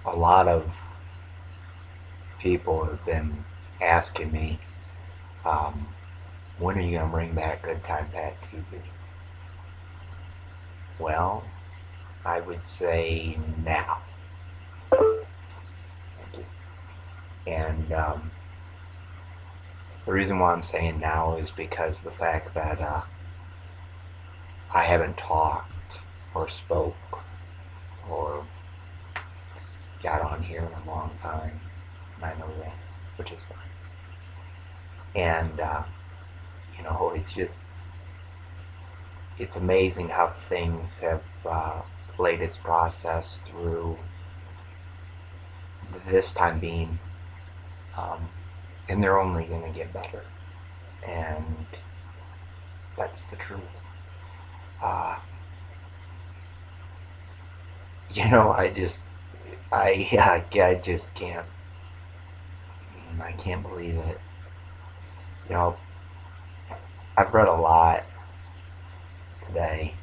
a lot of people have been asking me, um, when are you going to bring back Good Time Pat TV? Well, I would say now. Thank you. And the reason why I'm saying now is because of the fact that I haven't talked or spoke or got on here in a long time. And I know that, which is fine. And, it's just, it's amazing how things have played its process through this time being. Um, and they're only going to get better. And that's the truth. Uh, I just, I just can't, I can't believe it. You know, I've read a lot today,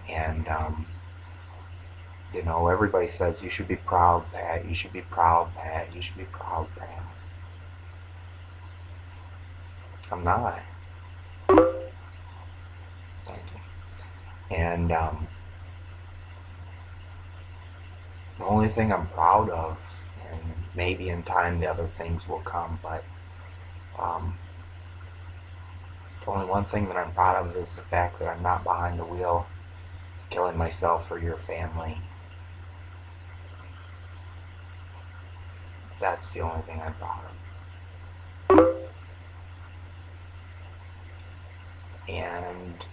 and everybody says you should be proud, Pat. You should be proud, Pat. You should be proud, Pat. I'm not. Thank you. And the only thing I'm proud of, and maybe in time the other things will come, but um, the only one thing that I'm proud of is the fact that I'm not behind the wheel, killing myself for your family. That's the only thing I'm proud of. And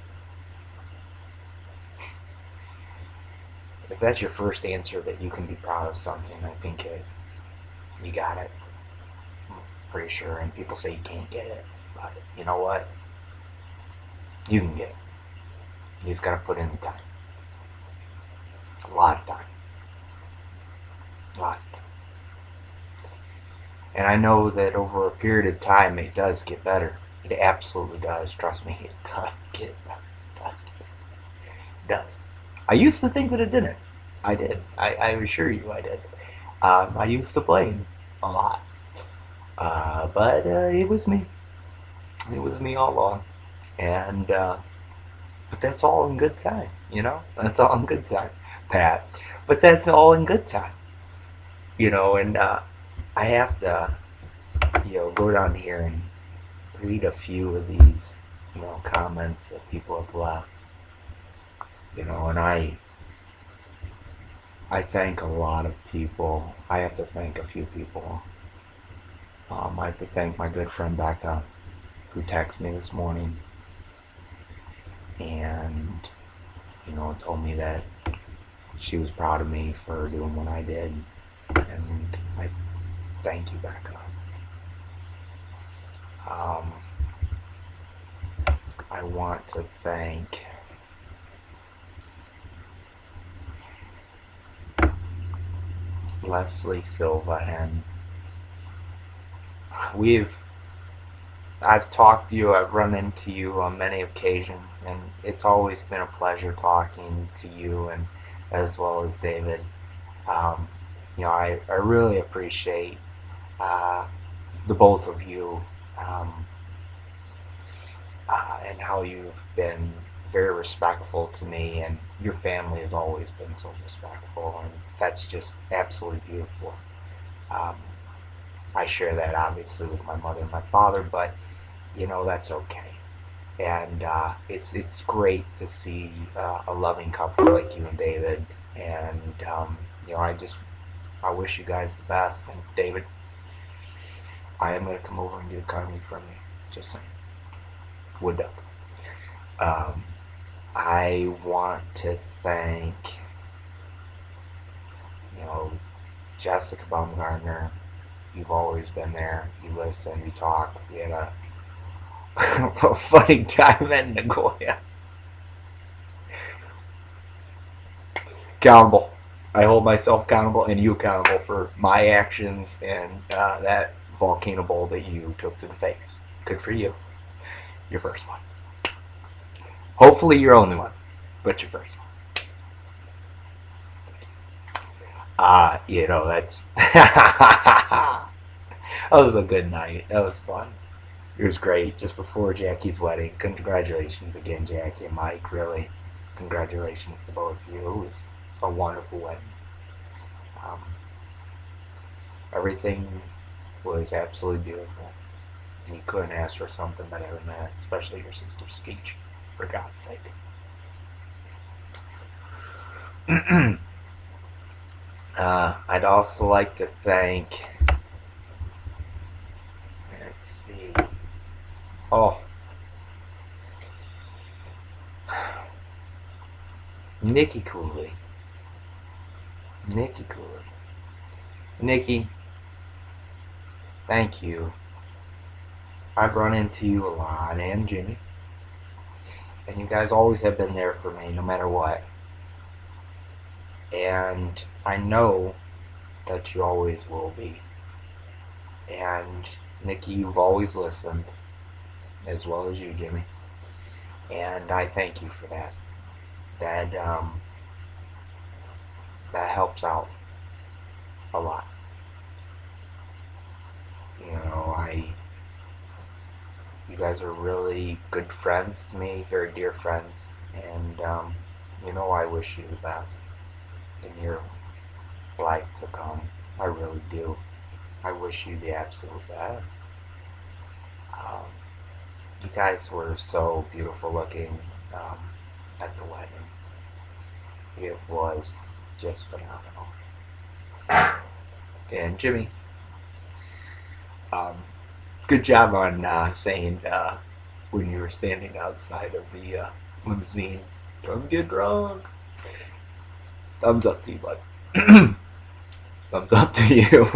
if that's your first answer that you can be proud of something, I think you got it. I'm pretty sure. And people say you can't get it, but you know what? You can get it. You just got to put in the time. A lot of time. A lot of time. And I know that over a period of time it does get better. It absolutely does. Trust me, it does get better. It does get better. It does. I used to think that it didn't. I did. I assure you I did. I used to blame a lot. But it was me. It was me all along. And, but that's all in good time, That's all in good time, Pat. But that's all in good time, and I have to, go down here and read a few of these, comments that people have left, and I thank a lot of people. I have to thank a few people. I have to thank my good friend Becca, who texted me this morning and, told me that she was proud of me for doing what I did. And I thank you, Becca. Um, I want to thank Leslie Silva, and I've talked to you, I've run into you on many occasions, and it's always been a pleasure talking to you and as well as David. Um, I really appreciate uh, the both of you, um, and how you've been very respectful to me, and your family has always been so respectful, and that's just absolutely beautiful. Um, I share that obviously with my mother and my father, but that's okay. And it's great to see a loving couple like you and David, and I wish you guys the best. And David, I am gonna come over and get a carving from you. Just saying, wood duck. Um, I want to thank you know Jessica Baumgartner. You've always been there. You listen. You talk. We had a funny time at Nagoya. Accountable. I hold myself accountable and you accountable for my actions and that volcano bowl that you took to the face. Good for you. Your first one. Hopefully your only one, but your first one. That's that was a good night. That was fun. It was great just before Jackie's wedding. Congratulations again, Jackie and Mike. Really, congratulations to both of you. It was a wonderful wedding. Um, Everything was absolutely beautiful. You couldn't ask for something better than that, especially your sister's speech, for God's sake. I'd also like to thank, let's see, oh, Nikki Cooley. Nikki Cooley. Nikki, thank you. I've run into you a lot, and Jimmy. And you guys always have been there for me, no matter what. And I know that you always will be. And Nikki, you've always listened, as well as you, Jimmy. And I thank you for that. That that helps out a lot. You guys are really good friends to me, very dear friends, and I wish you the best in your life to come. I really do. I wish you the absolute best. Um, you guys were so beautiful looking at the wedding. It was just phenomenal. And Jimmy, um, good job on saying when you were standing outside of the limousine, "Don't get drunk." Thumbs up to you, bud. Thumbs up to you.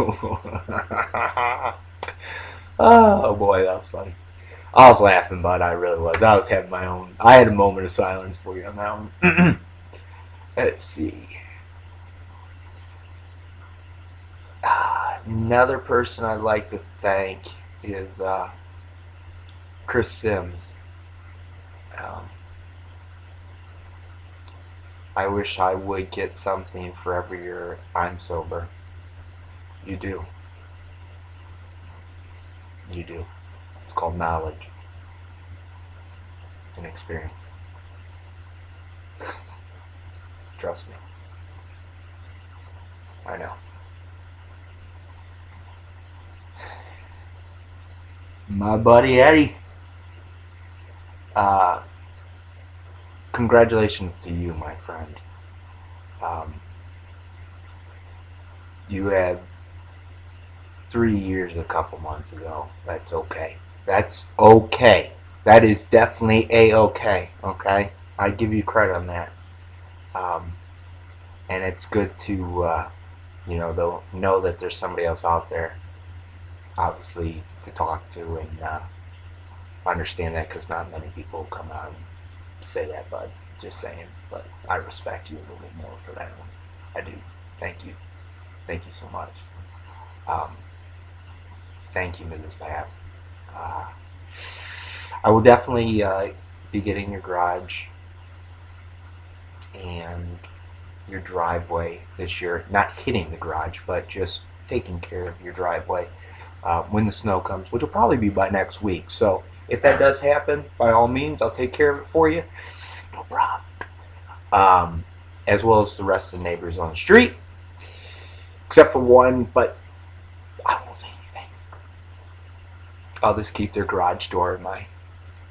Oh boy, that was funny. I was laughing, but I really was. I was having my own. I had a moment of silence for you on that one. Let's see. Another person I'd like to thank is Chris Sims. Um, I wish I would get something for every year I'm sober. You do. You do. It's called knowledge and experience. Trust me. I know. My buddy Eddie. Uh, Congratulations to you, my friend. Um, you had 3 years a couple months ago. That's okay. That's okay. That is definitely a-okay. Okay? I give you credit on that. Um, and it's good to, though, know that there's somebody else out there, obviously, to talk to and understand that, because not many people come out and say that, bud. Just saying. But I respect you a little bit more for that one. I do. Thank you. Thank you so much. Um, Thank you, Mrs. Paff. Uh, I will definitely be getting your garage and your driveway this year. Not hitting the garage, but just taking care of your driveway when the snow comes, which will probably be by next week. So if that does happen, by all means, I'll take care of it for you. No problem. As well as the rest of the neighbors on the street, except for one, but I won't say anything. I'll just keep their garage door in my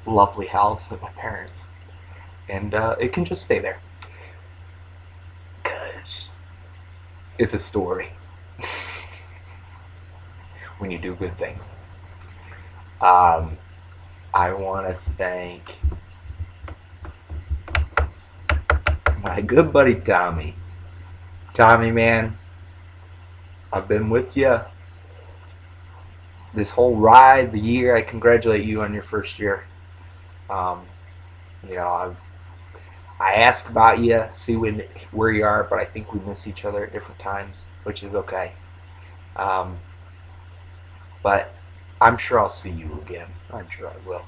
lovely house at my parents', and it can just stay there, because it's a story when you do good things. I want to thank my good buddy Tommy. Tommy, man, I've been with you this whole ride, the year. I congratulate you on your first year. Um, I ask about you, see where you are, but I think we miss each other at different times, which is okay. But I'm sure I'll see you again. I'm sure I will.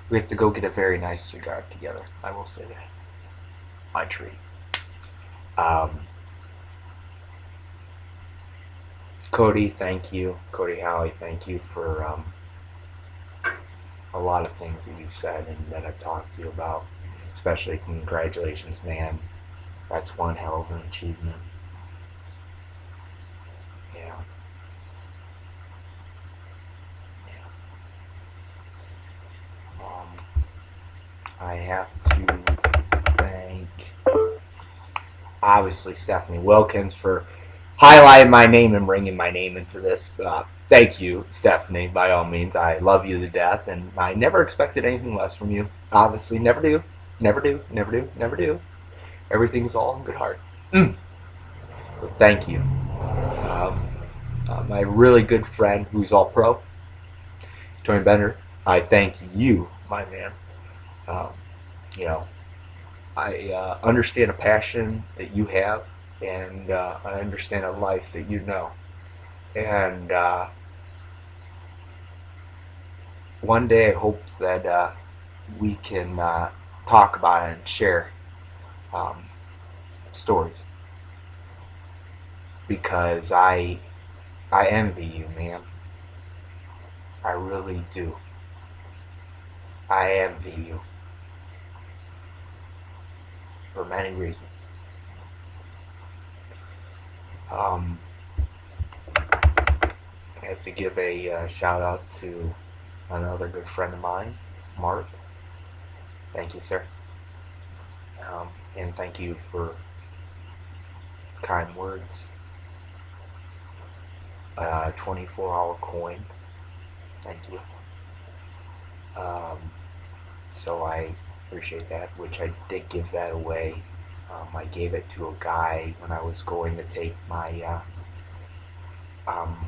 We have to go get a very nice cigar together. I will say that. My treat. Um, Cody, thank you. Cody Howie, thank you for a lot of things that you've said and that I've talked to you about. Especially congratulations, man. That's one hell of an achievement. Yeah. Yeah. I have to thank, obviously, Stephanie Wilkins for highlighting my name and bringing my name into this. Thank you, Stephanie, by all means. I love you to death, and I never expected anything less from you. Obviously, never do. Never do. Never do. Never do. Everything's all in good heart. So thank you. Um, my really good friend who's all pro, Tony Bender, I thank you, my man. Um, you know, I understand a passion that you have, and I understand a life that you know. And one day I hope that we can talk about it and share um, stories because I envy you, man. I really do. I envy you for many reasons. Um, I have to give a shout out to another good friend of mine, Mark. Thank you, sir. And thank you for kind words. 24-hour coin. Thank you. Um, so I appreciate that, which I did give that away. I gave it to a guy when I was going to take um,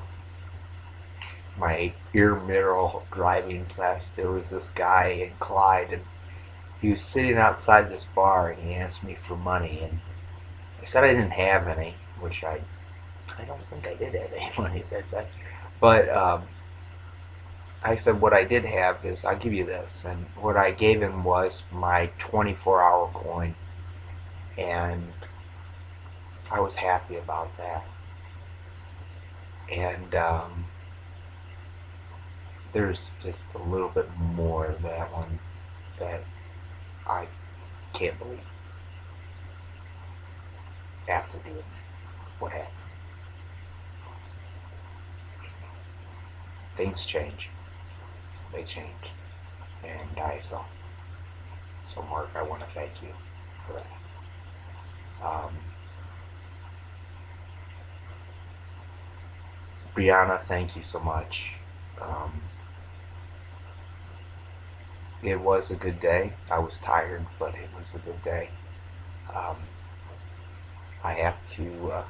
my intramural driving test. There was this guy in Clyde, and he was sitting outside this bar, and he asked me for money, and I said I didn't have any, which I don't think I did have any money at that time, but I said what I did have is I'll give you this, and what I gave him was my 24-hour coin, and I was happy about that. And there's just a little bit more of that one that I can't believe after doing what happened. Things change. They change. And I saw. So, Mark, I want to thank you for that. Brianna, thank you so much. Um, it was a good day. I was tired, but it was a good day. Um, I have to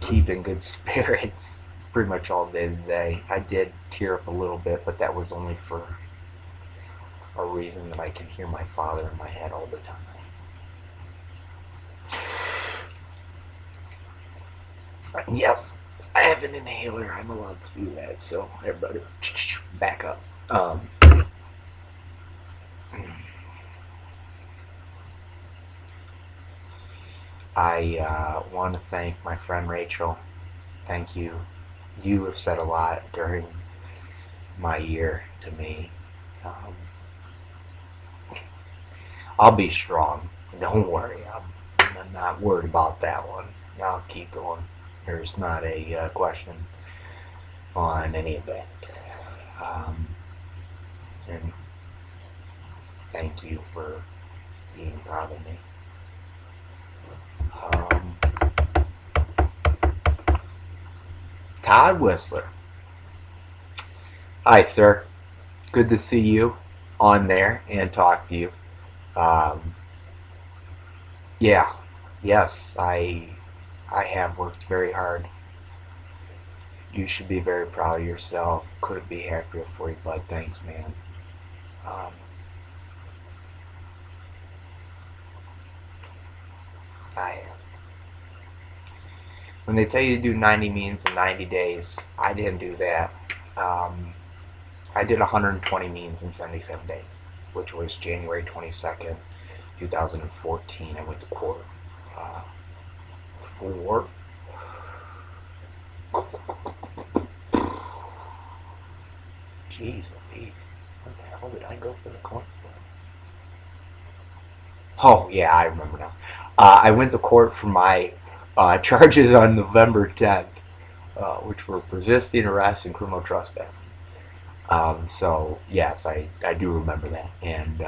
keep in good spirits pretty much all day today. I did tear up a little bit, but that was only for a reason that I can hear my father in my head all the time. Yes, I have an inhaler. I'm allowed to do that. So everybody, back up. I want to thank my friend Rachel. Thank you. You have said a lot during my year to me. Um, I'll be strong. Don't worry. I'm not worried about that one. I'll keep going. There's not a question on any of that. Um, and thank you for being proud of me. Um, Todd Whistler. Hi, sir. Good to see you on there and talk to you. Um, yeah, yes, I have worked very hard. You should be very proud of yourself. Couldn't be happier for you, bud. Thanks, man. Um, I have. When they tell you to do 90 means in 90 days, I didn't do that. Um, I did 120 means in 77 days, which was January 22nd, 2014. I went to court for Jeez Louise. What the hell did I go for the coin for? Oh, yeah, I remember now. I went to court for my charges on November 10th, which were resisting arrest and criminal trespassing. So, yes, I do remember that. And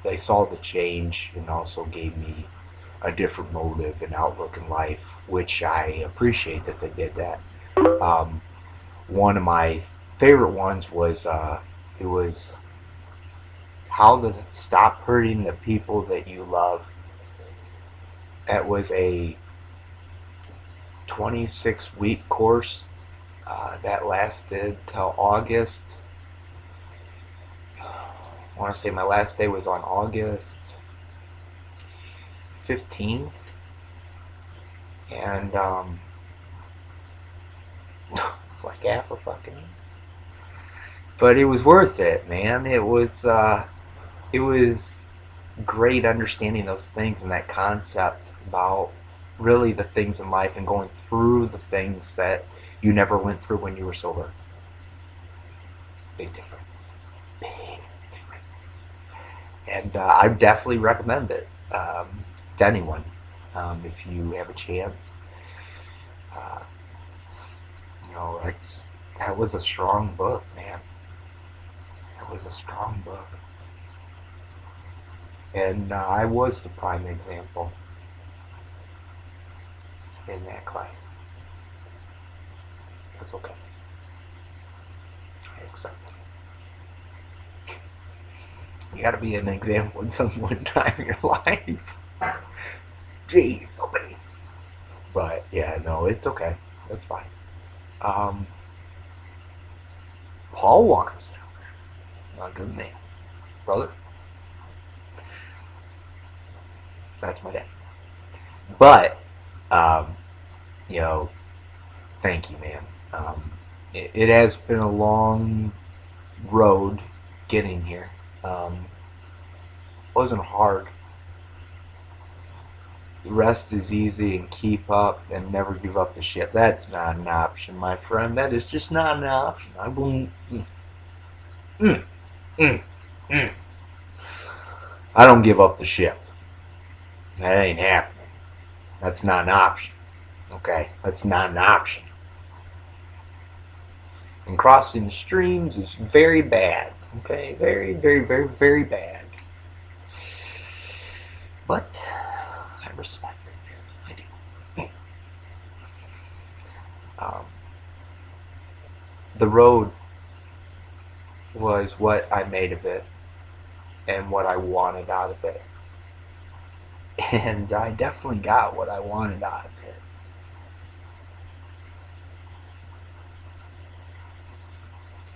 they saw the change and also gave me a different motive and outlook in life, which I appreciate that they did that. Um, One of my favorite ones was it was how to stop hurting the people that you love. It was a 26-week course that lasted till August. I want to say my last day was on August 15th, and it's like half a fucking year. But it was worth it, man. It was great understanding those things and that concept about really the things in life and going through the things that you never went through when you were sober. Big difference. Big difference. And I definitely recommend it to anyone if you have a chance. Uh, that was a strong book, man. That was a strong book. And I was the prime example in that class. That's okay. I accept it. You gotta be an example in some one time in your life. Jeez, okay. But yeah, no, it's okay. That's fine. Um, Paul wants down there. Not a good man. Brother, that's my dad. But, um, you know, thank you, man. It has been a long road getting here. It wasn't hard. The rest is easy and keep up and never give up the ship. That's not an option, my friend. That is just not an option. I won't. Mm, mm, mm. I don't give up the ship. That ain't happening. That's not an option. Okay? That's not an option. And crossing the streams is very bad. Okay? Very, very, very, very bad. But I respect it. I do. The road was what I made of it and what I wanted out of it. And I definitely got what I wanted out of it.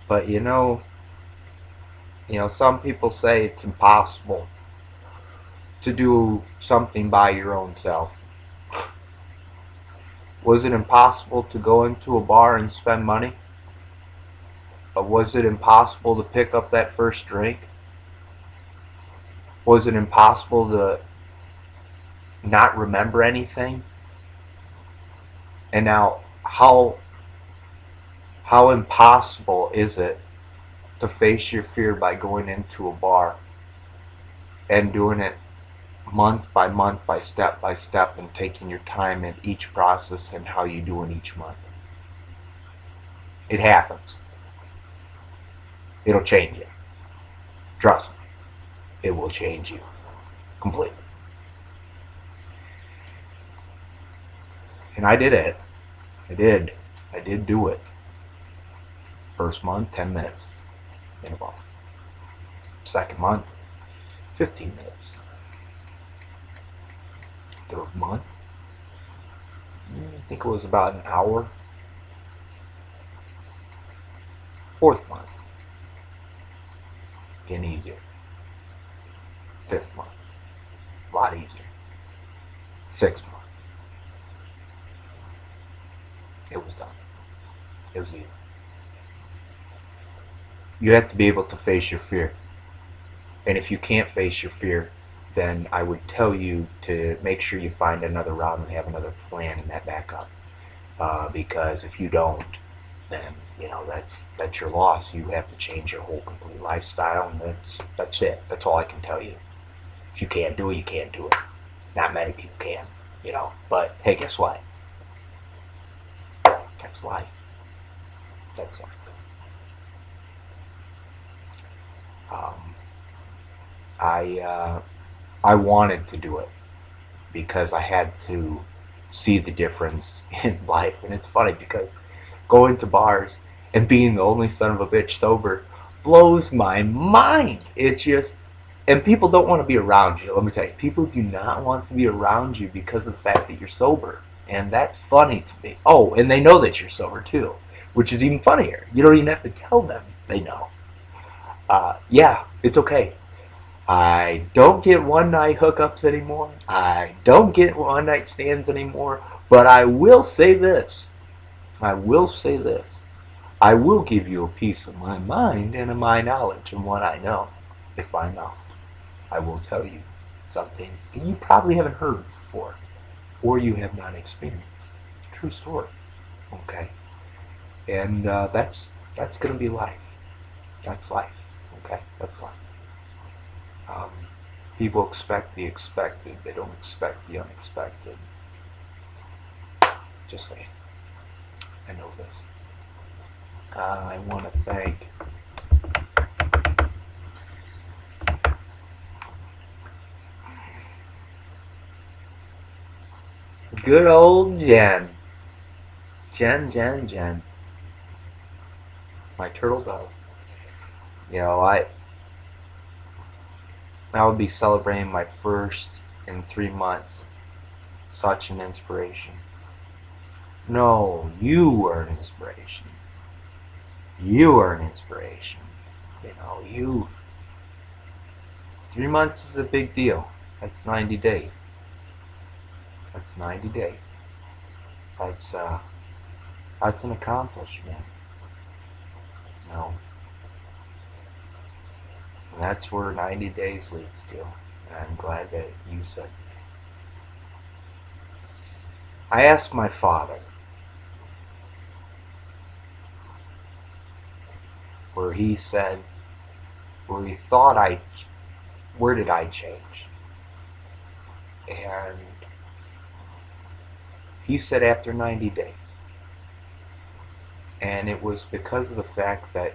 But some people say it's impossible to do something by your own self. Was it impossible to go into a bar and spend money? Or was it impossible to pick up that first drink? Was it impossible to not remember anything? And now, how impossible is it to face your fear by going into a bar and doing it month by step, and taking your time in each process and how you do in each month? It happens. It'll change you. Trust me. It will change you completely. And I did it. I did. I did do it. First month, 10 minutes in a bar. Second month, 15 minutes. Third month, I think it was about an hour. Fourth month, getting easier. Fifth month, a lot easier. 6 months, it was done. It was easy. You have to be able to face your fear. And if you can't face your fear, then I would tell you to make sure you find another route and have another plan in that backup. Because if you don't, then that's your loss. You have to change your whole complete lifestyle, and that's it. That's all I can tell you. If you can't do it, you can't do it. Not many people can, But hey, guess what? That's life. That's life. I wanted to do it because I had to see the difference in life, and it's funny because going to bars and being the only son of a bitch sober blows my mind. It just, and people don't want to be around you. Let me tell you, people do not want to be around you because of the fact that you're sober, and that's funny to me. Oh, and they know that you're sober too, which is even funnier. You don't even have to tell them; they know. Yeah, it's okay. I don't get one night hookups anymore. I don't get one night stands anymore. But I will say this. I will say this. I will give you a piece of my mind and of my knowledge and what I know. If I know, I will tell you something that you probably haven't heard before or you have not experienced. True story. Okay? And that's going to be life. That's life. Okay? That's life. People expect the expected. They don't expect the unexpected. Just saying. I know this. I want to thank good old Jen. Jen. My turtle dove. I will be celebrating my first in 3 months. Such an inspiration. No, you are an inspiration. You are an inspiration. 3 months is a big deal. That's 90 days. That's 90 days. That's an accomplishment. And that's where 90 days leads to. And I'm glad that you said. I asked my father where he said, where he thought where did I change? And he said after 90 days. And it was because of the fact that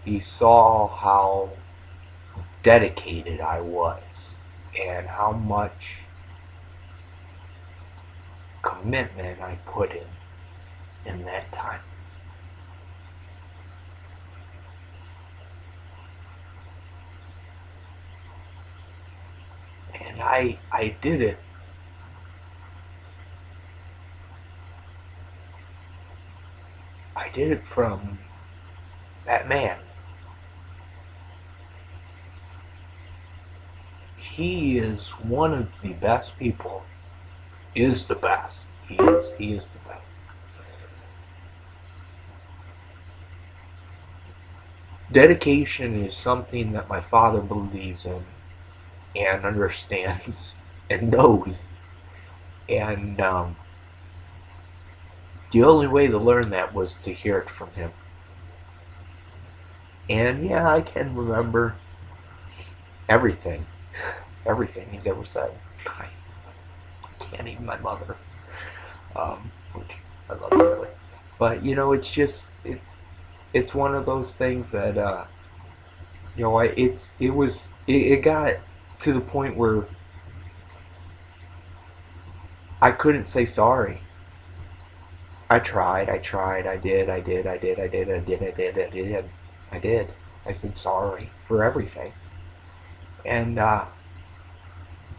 he saw how dedicated I was and how much commitment I put in that time. And I did it. I did it from that man. He is one of the best people. Is the best. He is the best. Dedication is something that my father believes in and understands and knows. And the only way to learn that was to hear it from him. And yeah, I can remember everything he's ever said. I can't even my mother, which I love dearly. But it's just it's one of those things that it got to the point where I couldn't say sorry. I tried. I did. I said sorry for everything. And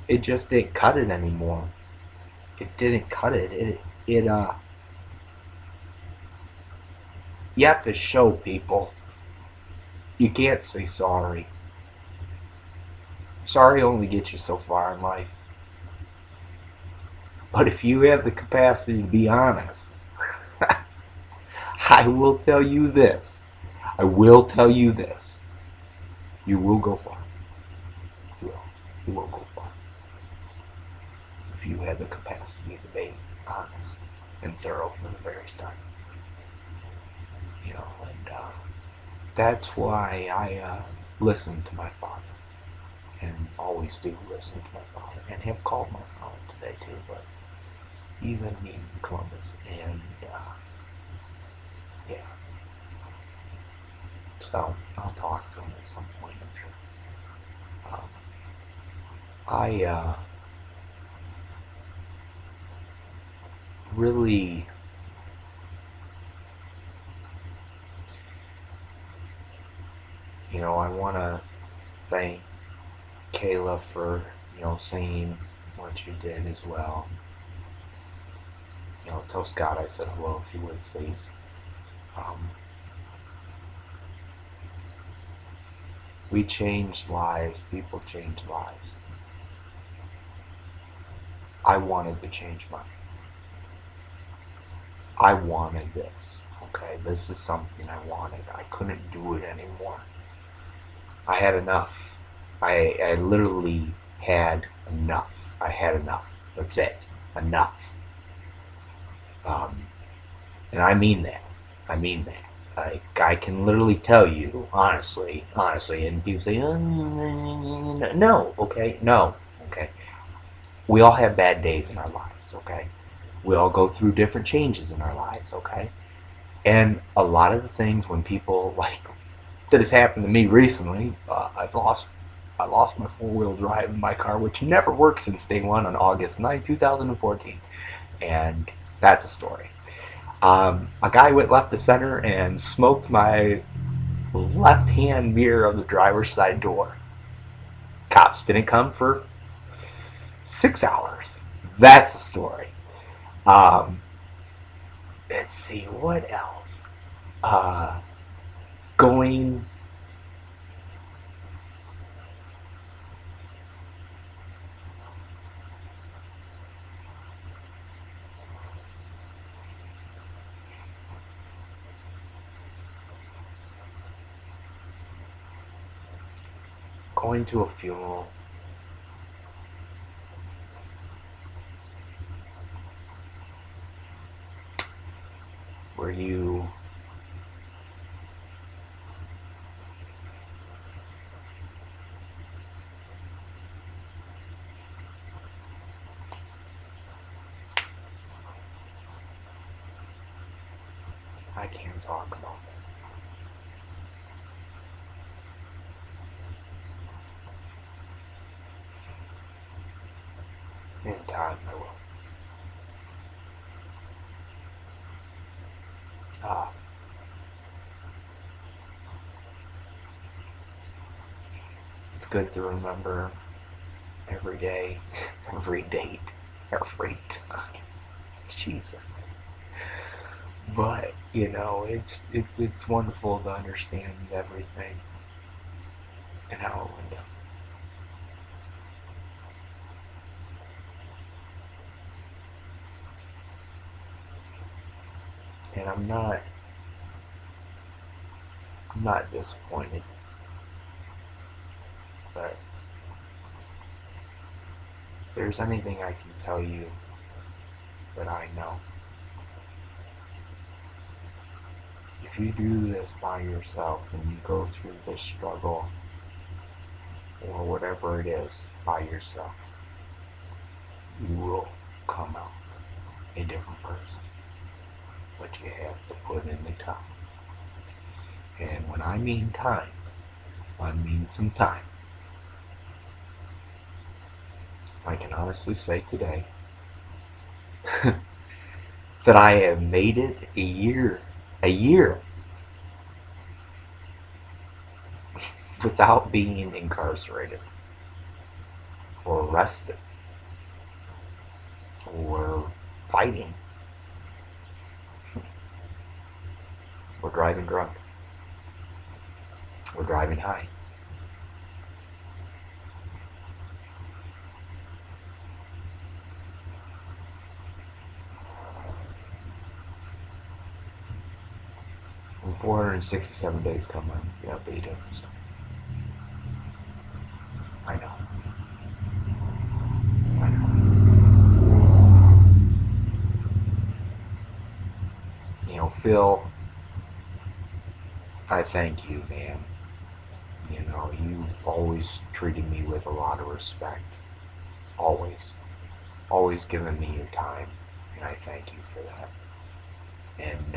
it just didn't cut it anymore. It didn't cut it. You have to show people. You can't say sorry. Sorry only gets you so far in life. But if you have the capacity to be honest, I will tell you this. You will go far. You you will go far. If you have the capacity to be honest and thorough from the very start. And that's why I listen to my father, and always do listen to my father, and have called my father today too, but he's in me in Columbus, and yeah, so I'll talk to him at some point, I'm sure. I really, I want to thank Kayla for, saying what you did as well. Tell Scott I said hello if you would, please. Um, we change lives. People change lives. I wanted to change mine. I wanted this. Okay, this is something I wanted. I couldn't do it anymore. I had enough. I literally had enough. I had enough. That's it. Enough. Um, and I mean that. I mean that. Like, I can literally tell you, honestly, and people say, no, okay, no, okay. We all have bad days in our lives, okay? We all go through different changes in our lives, okay? And a lot of the things when people, like, that has happened to me recently, I lost my four-wheel drive in my car, which never worked since day one on August 9th, 2014. And that's a story. A guy went left to center and smoked my left-hand mirror of the driver's side door. Cops didn't come for 6 hours. That's a story. Um, let's see, what else? Uh, going going to a funeral. Where you I can't talk about that. In time I will. Uh, it's good to remember every day, every date, every time. Jesus. But it's wonderful to understand everything and how it went down. And I'm not disappointed, but if there's anything I can tell you that I know, if you do this by yourself and you go through this struggle or whatever it is by yourself, you will come out a different person. But you have to put in the time. And when I mean time, I mean some time. I can honestly say today that I have made it a year without being incarcerated or arrested or fighting or driving drunk or driving high. When 467 days come on, that'll be a different story. I know. Phil, I thank you, man. You know, you've always treated me with a lot of respect. Always. Always given me your time. And I thank you for that. And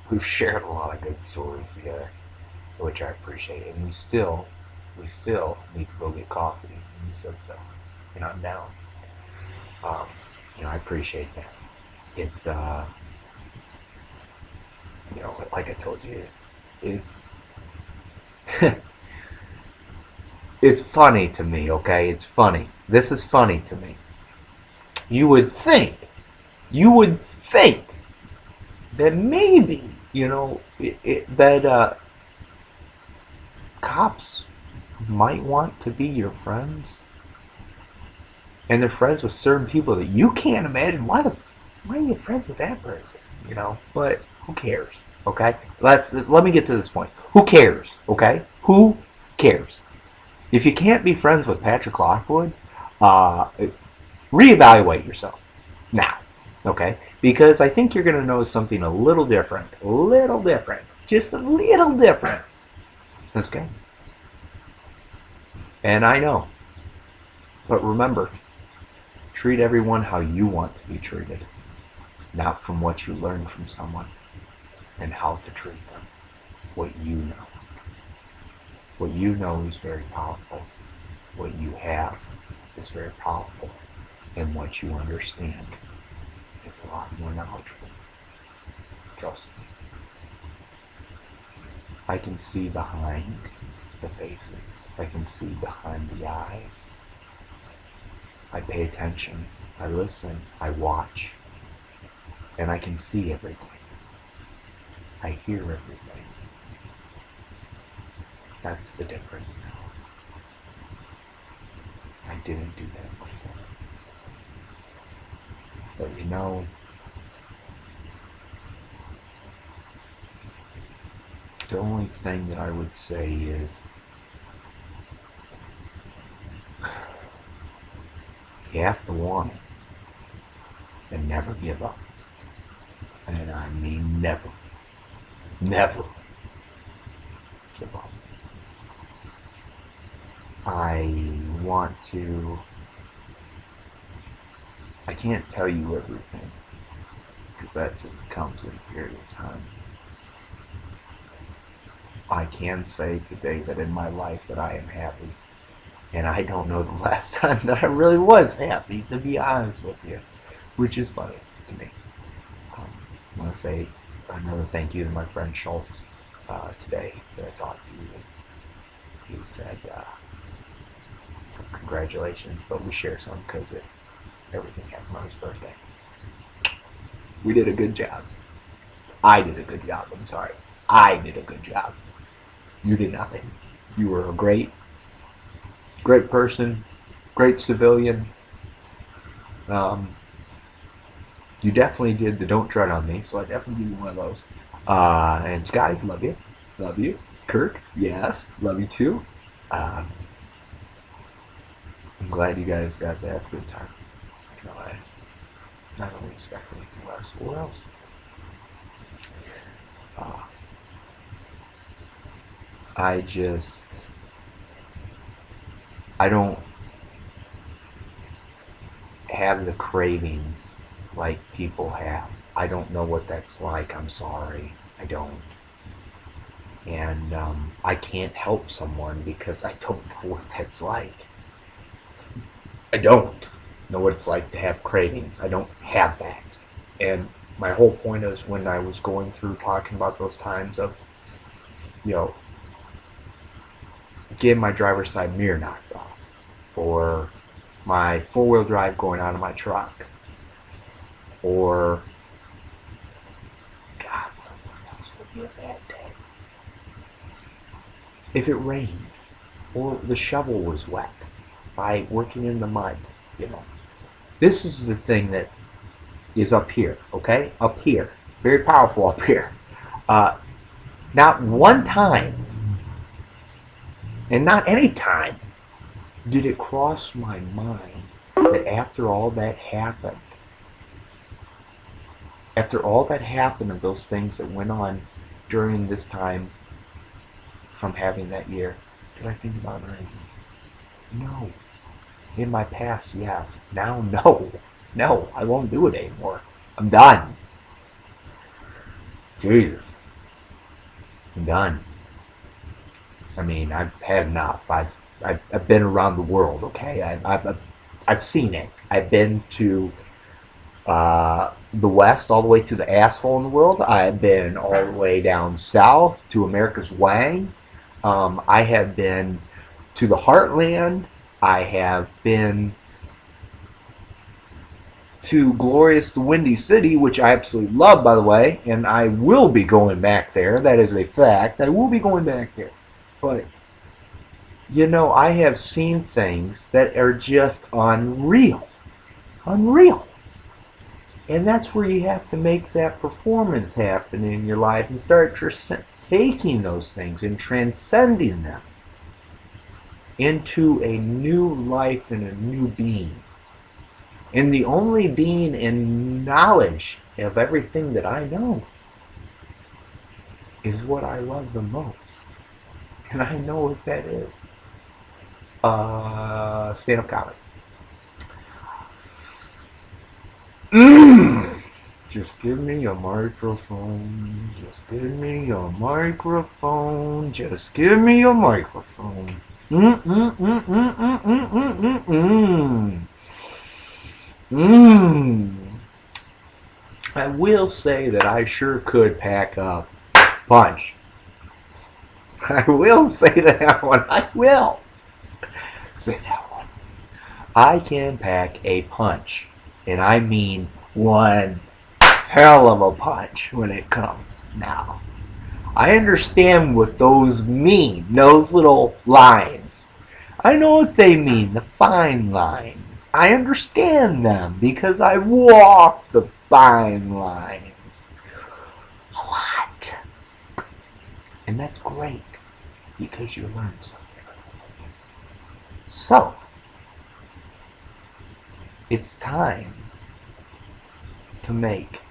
we've shared a lot of good stories together, which I appreciate. And we still need to go get coffee. And you said so. And I'm down. Um, I appreciate that. It's, like I told you, it's it's funny to me, okay? It's funny. This is funny to me. You would think, you would think that maybe, that cops might want to be your friends, and they're friends with certain people that you can't imagine. Why are you friends with that person? But who cares? Okay, let me get to this point. Who cares? Okay, who cares? If you can't be friends with Patrick Lockwood, reevaluate yourself now. Okay, because I think you're going to know something a little different, just a little different. Okay, and I know, but remember, treat everyone how you want to be treated, not from what you learned from someone and how to treat them. What you know. What you know is very powerful. What you have is very powerful. And what you understand is a lot more knowledgeable. Trust me. I can see behind the faces. I can see behind the eyes. I pay attention. I listen. I watch. And I can see everything. I hear everything. That's the difference now. I didn't do that before. But the only thing that I would say is you have to want it and never give up. And I mean never give up. I can't tell you everything because that just comes in a period of time. I can say today that in my life that I am happy. And I don't know the last time that I really was happy, to be honest with you, which is funny to me. I want to say another thank you to my friend Schultz today that I talked to. He said, congratulations, but we share some because everything happened on his birthday. We did a good job. I did a good job. I'm sorry. I did a good job. You did nothing. You were a great person, great civilian. You definitely did the don't tread on me, so I definitely give you one of those. And Scotty, love you. Love you. Kirk, yes, love you too. I'm glad you guys got to have a good time. I don't expect anything less or else. I don't have the cravings like people have. I don't know what that's like. I'm sorry. I don't. And I can't help someone because I don't know what that's like. I don't know what it's like to have cravings. I don't have that. And my whole point is when I was going through talking about those times of, getting my driver's side mirror knocked off, or my four-wheel drive going out of my truck, or, God, what else would be a bad day? If it rained, or the shovel was wet by working in the mud, This is the thing that is up here, okay? Up here. Very powerful up here. Not one time, and not any time, did it cross my mind that after all that happened, After all that happened of those things that went on during this time from having that year, did I think about it again? No. In my past, yes. Now, no. No, I won't do it anymore. I'm done. Jesus. I'm done. I mean, I've had enough. I've been around the world, okay? I've seen it. I've been to the West all the way to the asshole in the world. I've been all the way down south to America's Wang. I have been to the Heartland. I have been to glorious the Windy City, which I absolutely love, by the way, and I will be going back there. That is a fact. I will be going back there. But, you know, I have seen things that are just unreal. Unreal. And that's where you have to make that performance happen in your life and start taking those things and transcending them into a new life and a new being. And the only being in knowledge of everything that I know is what I love the most. And I know what that is. Stand-up comedy. Just give me a microphone. Just give me a microphone. Just give me a microphone. I will say that I sure could pack up punch. I will say that one. I will say that one. I can pack a punch. And I mean one hell of a punch when it comes. Now, I understand what those mean. Those little lines. I know what they mean. The fine lines. I understand them because I walk the fine lines a lot. And that's great because you learn something. So, it's time to make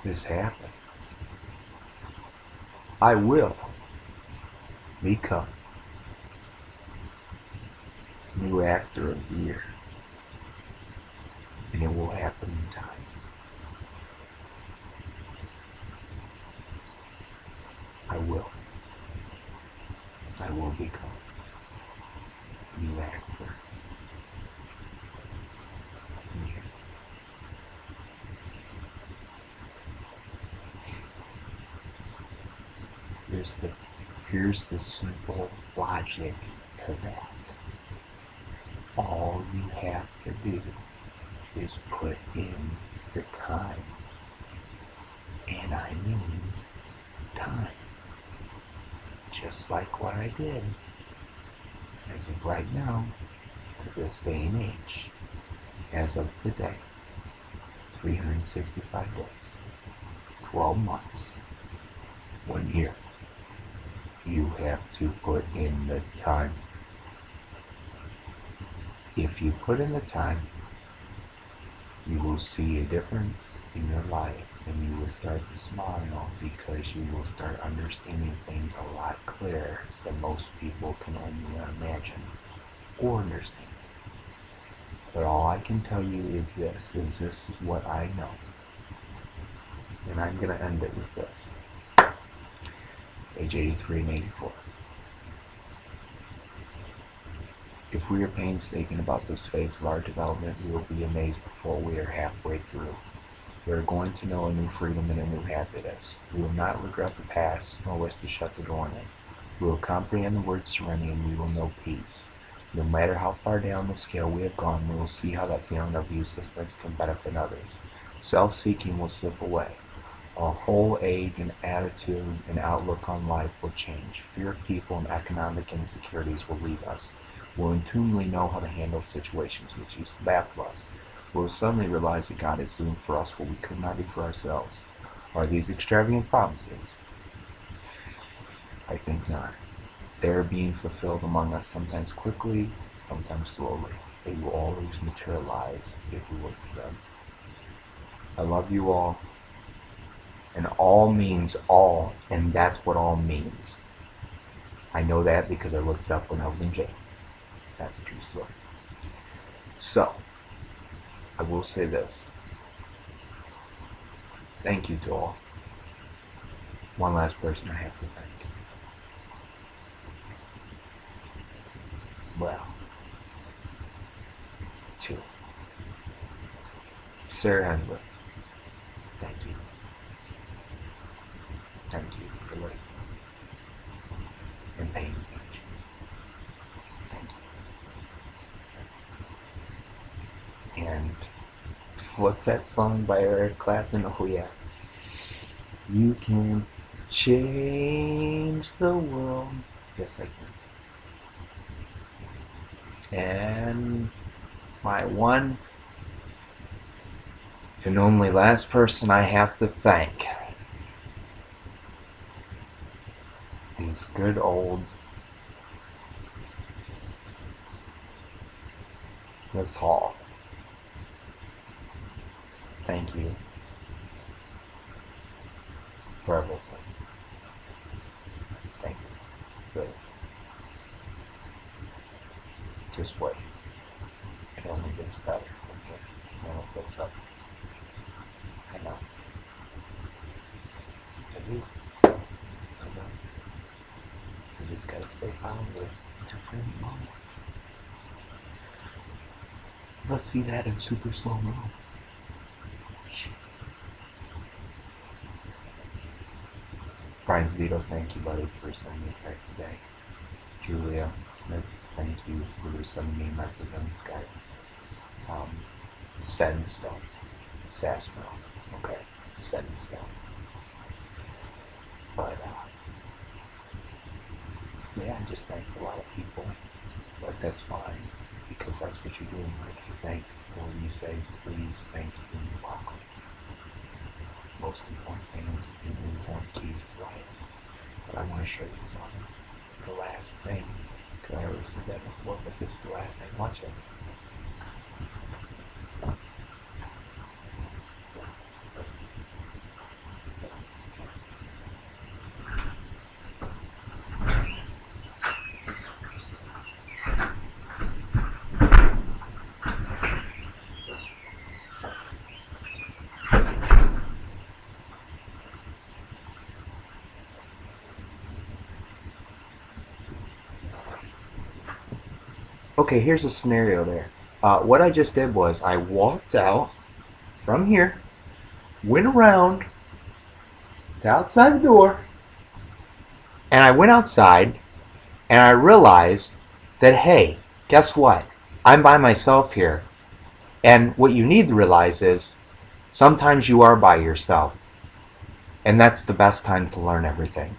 this happen. I will become new actor of the year. And it will happen in time. I will. I will become a new actor of the year. Here's the simple logic to that. All you have to do is put in the time. And I mean time. Just like what I did as of right now, to this day and age, as of today, 365 days, 12 months, 1 year. You have to put in the time. If you put in the time, you will see a difference in your life and you will start to smile because you will start understanding things a lot clearer than most people can only imagine or understand. But all I can tell you is this is what I know. And I'm going to end it with this. Age 83 and 84. If we are painstaking about this phase of our development, we will be amazed before we are halfway through. We are going to know a new freedom and a new happiness. We will not regret the past, nor wish to shut the door on it. We will comprehend the word serenity, and we will know peace. No matter how far down the scale we have gone, we will see how that feeling of uselessness can benefit others. Self-seeking will slip away. Our whole age and attitude and outlook on life will change. Fear of people and economic insecurities will leave us. We'll intuitively know how to handle situations which used to baffle us. We'll suddenly realize that God is doing for us what we could not do for ourselves. Are these extravagant promises? I think not. They are being fulfilled among us, sometimes quickly, sometimes slowly. They will always materialize if we look for them. I love you all. And all means all, and that's what all means. I know that because I looked it up when I was in jail. That's a true story. So, I will say this. Thank you to all. One last person I have to thank. Well, two. Sarah Henley, thank you. Thank you for listening and paying attention. Thank you. And what's that song by Eric Clapton? Oh, yes. You can change the world. Yes, I can. And my one and only last person I have to thank is good old Miss Hall. Thank you for everything. Thank you. Really. Just wait. It only gets better from here. It only goes up. I know. I do. I know. You just gotta stay positive. Different moment. Let's see that in super slow mo. Brian Zito, thank you, buddy, for sending me a text today. Julia Schmitz, thank you for sending me a message on Skype. Set in stone. Sassmel. Okay, it's set in stone. But, yeah, I just thanked a lot of people. But that's fine, because that's what you do in life. You thank people and you say, please, thank you, and you're welcome. Most important things and important keys to life. But I want to show you something. The last thing, because I already said that before, but this is the last thing. Watch this. Okay, here's a scenario there. What I just did was I walked out from here, went around to outside the door, and I went outside, and I realized that, hey, guess what? I'm by myself here. And what you need to realize is sometimes you are by yourself. And that's the best time to learn everything.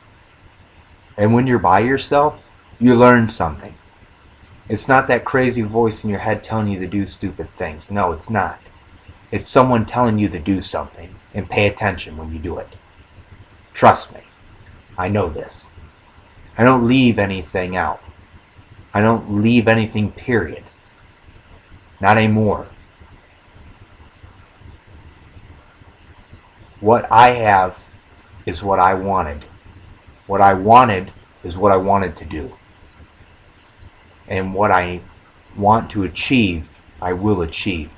And when you're by yourself, you learn something. It's not that crazy voice in your head telling you to do stupid things. No, it's not. It's someone telling you to do something, and pay attention when you do it. Trust me. I know this. I don't leave anything out. I don't leave anything, period. Not anymore. What I have is what I wanted. What I wanted is what I wanted to do. And what I want to achieve, I will achieve.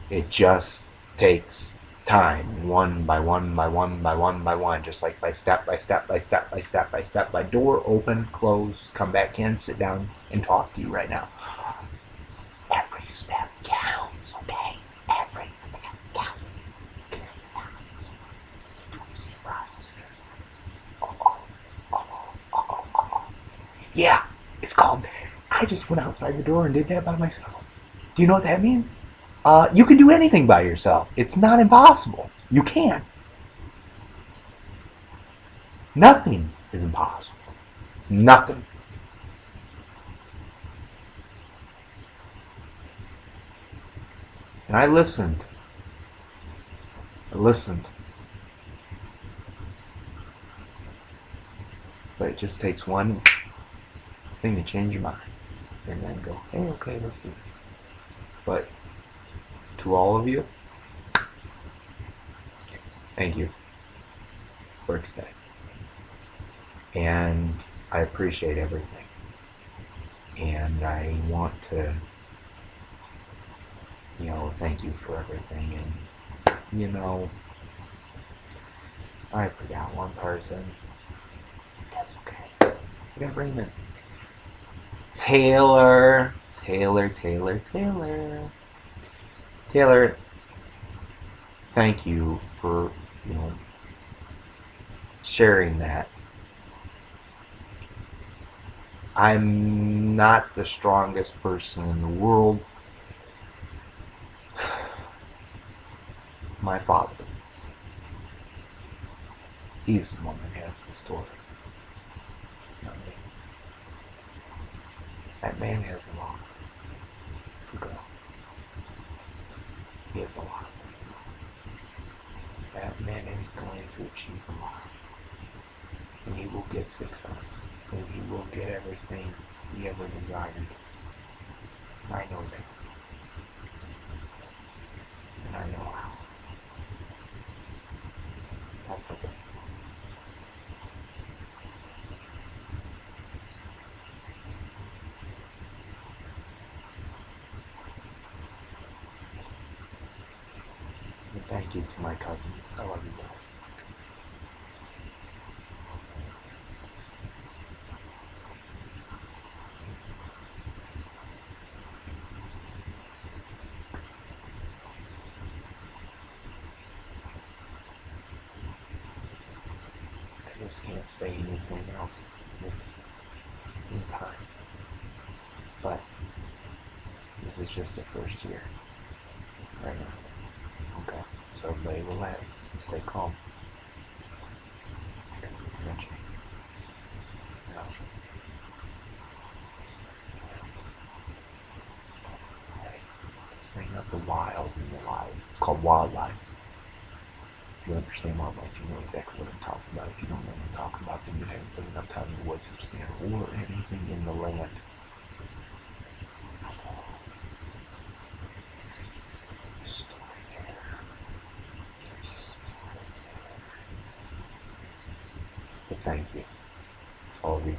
It just takes time, one by one by one by one by one, just like by step by step by step by step by step by door, open, close, come back in, sit down, and talk to you right now. Every step counts, okay? Every step counts. Connect the dots. You're doing the same process here. Yeah, it's called, I just went outside the door and did that by myself. Do you know what that means? You can do anything by yourself. It's not impossible. You can. Nothing is impossible. Nothing. And I listened. But it just takes one thing to change your mind. And then go, hey, okay, let's do it. But to all of you, Thank you for today. And I appreciate everything. And I want to, thank you for everything. And, I forgot one person. That's okay. I gotta bring him in. Taylor. Taylor, Taylor, Taylor. Taylor, thank you for, sharing that. I'm not the strongest person in the world. My father is. He's the one that has the story, not me. That man has a lot to go. He has a lot to go. That man is going to achieve a lot. And he will get success. And he will get everything he ever desired. And I know that. And I know how. That's okay. And thank you to my cousins. I love you guys. I just can't say anything else. It's in time. But this is just the first year. Right now. Okay? So everybody relax and stay calm. Because it's gonna change. And I'll show you. Bring up the wild in your life. It's called wildlife. If you understand wildlife, you know exactly what I'm talking about. If you don't know what I'm talking about, then you haven't put enough time in the woods to understand or anything in the land. There's a story there. There's a story there. But thank you, all of you.